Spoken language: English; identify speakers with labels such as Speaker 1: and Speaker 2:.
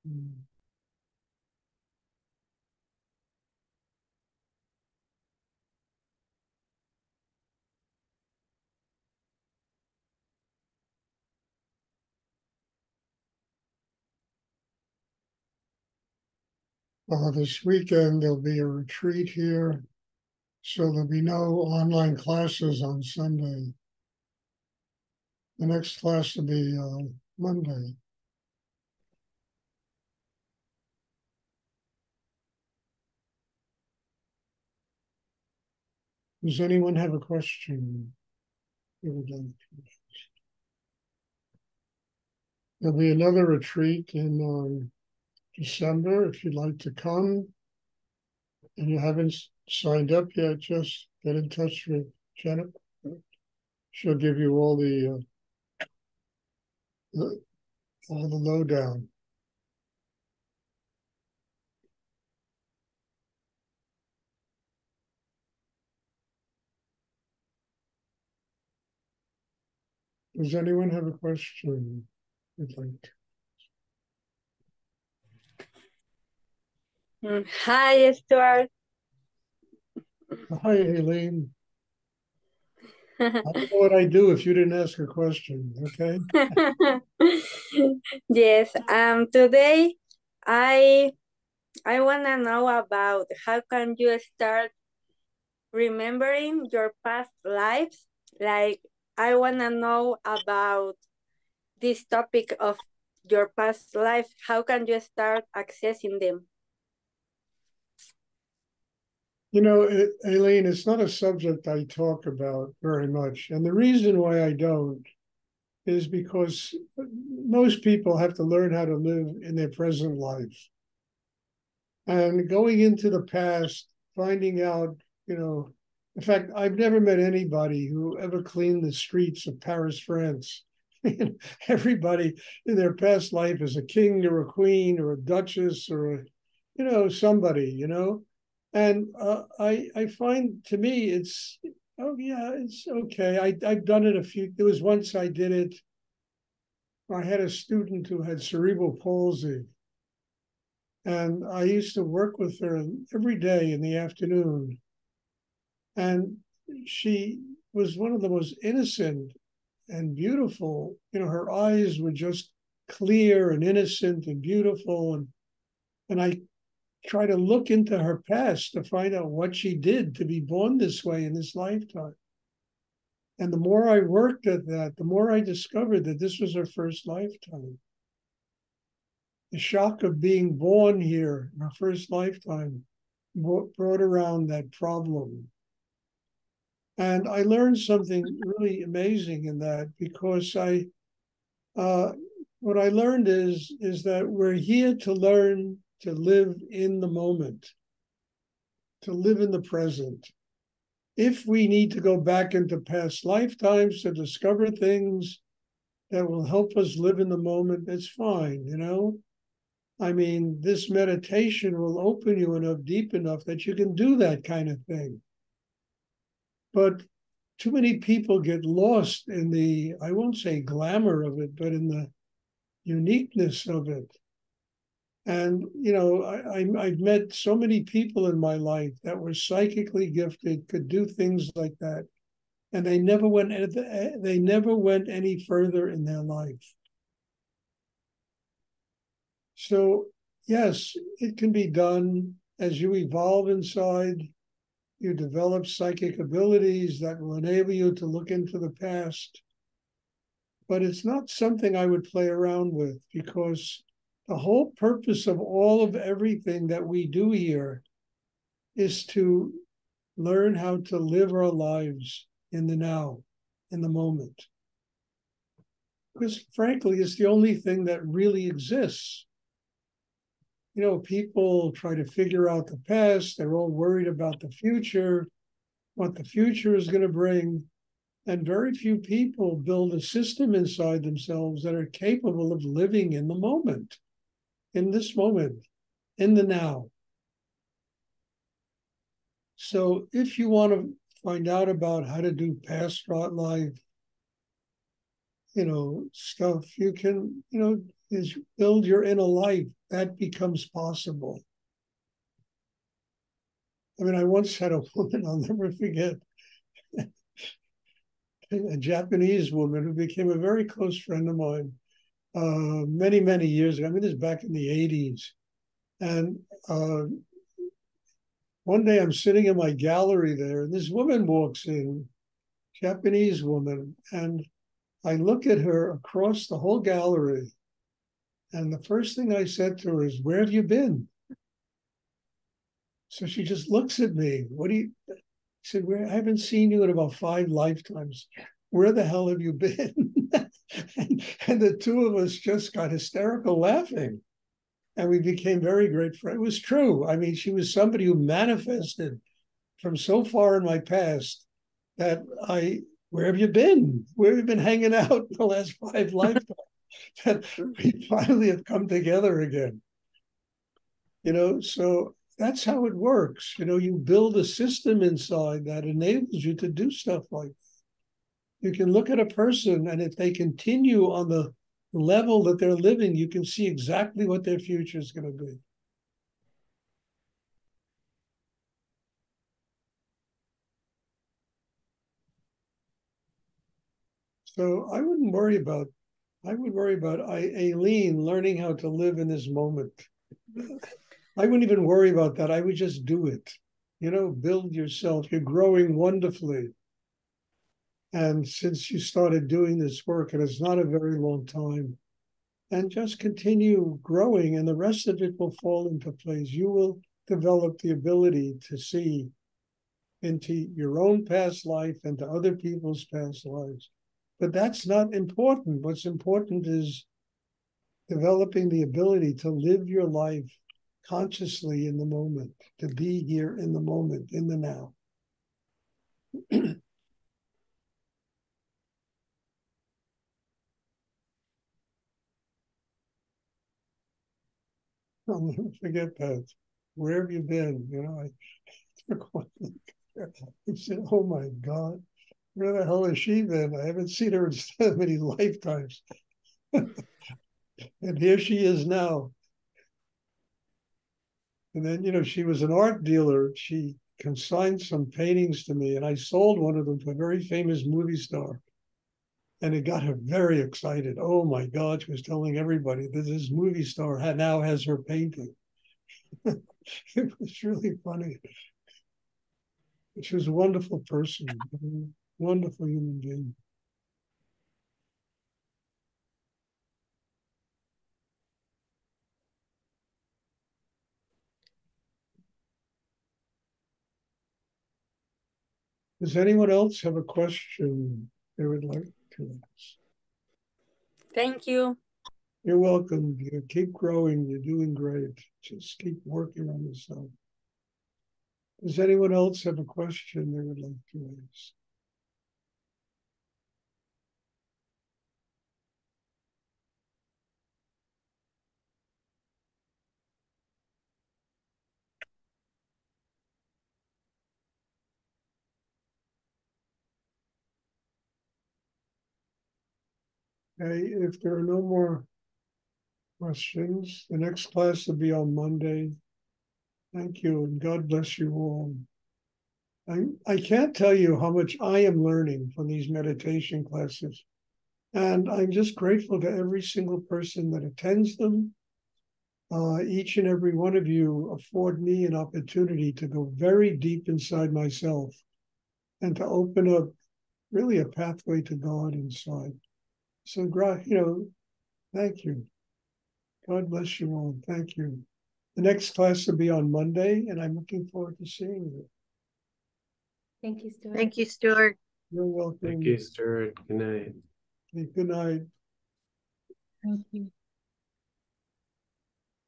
Speaker 1: Mm. This weekend there'll be a retreat here, so there'll be no online classes on Sunday. The next class will be Monday. Does anyone have a question? There'll be another retreat in December. If you'd like to come and you haven't signed up yet, just get in touch with Jennifer. She'll give you all the lowdown. Does anyone have a question? You'd like
Speaker 2: Hi, Stuart.
Speaker 1: Hi, Aileen. I don't know what I'd do if you didn't ask a question, okay?
Speaker 2: Yes, today I I wanna know about how can you start remembering your past lives? Like I wanna know about this topic of your past life. How can you start accessing them?
Speaker 1: Aileen, it's not a subject I talk about very much. And the reason why I don't is because most people have to learn how to live in their present life. And going into the past, finding out, in fact, I've never met anybody who ever cleaned the streets of Paris, France. Everybody in their past life is a king or a queen or a duchess or somebody. And I find, to me, oh yeah, it's okay. I've done it a few. There was once I did it. I had a student who had cerebral palsy, and I used to work with her every day in the afternoon. And she was one of the most innocent and beautiful. Her eyes were just clear and innocent and beautiful. And I try to look into her past to find out what she did to be born this way in this lifetime. And the more I worked at that, the more I discovered that this was her first lifetime. The shock of being born here in her first lifetime brought around that problem. And I learned something really amazing in that, because uh, what I learned is that we're here to learn to live in the moment, to live in the present. If we need to go back into past lifetimes to discover things that will help us live in the moment, that's fine. I mean, this meditation will open you enough, deep enough that you can do that kind of thing. But too many people get lost in the, I won't say glamour of it, but in the uniqueness of it. And, I've met so many people in my life that were psychically gifted, could do things like that. And they never went any further in their life. So, yes, it can be done. As you evolve inside, you develop psychic abilities that will enable you to look into the past. But it's not something I would play around with, because the whole purpose of all of everything that we do here is to learn how to live our lives in the now, in the moment. Because frankly, it's the only thing that really exists. People try to figure out the past. They're all worried about the future, what the future is going to bring. And very few people build a system inside themselves that are capable of living in the moment, in this moment, in the now. So if you want to find out about how to do past life, stuff, you can, is build your inner life. That becomes possible. I mean, I once had a woman, I'll never forget, a Japanese woman who became a very close friend of mine many, many years ago. I mean, this is back in the 80s. And one day I'm sitting in my gallery there, and this woman walks in, Japanese woman, and I look at her across the whole gallery. And the first thing I said to her is, "Where have you been?" So she just looks at me. What do you, I said, "Where, I haven't seen you in about 5 lifetimes. Where the hell have you been?" and the two of us just got hysterical laughing. And we became very great friends. It was true. I mean, she was somebody who manifested from so far in my past that where have you been? Where have you been hanging out the last 5 lifetimes? That we finally have come together again. So that's how it works. You build a system inside that enables you to do stuff like that. You can look at a person, and if they continue on the level that they're living, you can see exactly what their future is going to be. So I would worry about Aileen learning how to live in this moment. I wouldn't even worry about that. I would just do it. Build yourself. You're growing wonderfully. And since you started doing this work, and it's not a very long time, and just continue growing, and the rest of it will fall into place. You will develop the ability to see into your own past life and to other people's past lives. But that's not important. What's important is developing the ability to live your life consciously in the moment, to be here in the moment, in the now. I'll never forget that. Where have you been? I took one look at her. I said, "Oh my God, where the hell has she been? I haven't seen her in so many lifetimes." And here she is now. And then, she was an art dealer. She consigned some paintings to me, and I sold one of them to a very famous movie star. And it got her very excited. Oh my God, she was telling everybody that this movie star now has her painting. It was really funny. She was a wonderful person, wonderful human being. Does anyone else have a question they would like to ask?
Speaker 2: Thank you.
Speaker 1: You're welcome. You keep growing. You're doing great. Just keep working on yourself. Does anyone else have a question they would like to ask? Okay, if there are no more questions, the next class will be on Monday. Thank you, and God bless you all. I can't tell you how much I am learning from these meditation classes. And I'm just grateful to every single person that attends them. Each and every one of you afford me an opportunity to go very deep inside myself and to open up really a pathway to God inside. So, thank you. God bless you all. Thank you. The next class will be on Monday, and I'm looking forward to seeing you.
Speaker 3: Thank you, Stuart.
Speaker 4: Thank you, Stuart.
Speaker 1: You're welcome.
Speaker 5: Thank you, Stuart. Good night.
Speaker 1: Okay, good night.
Speaker 3: Thank you.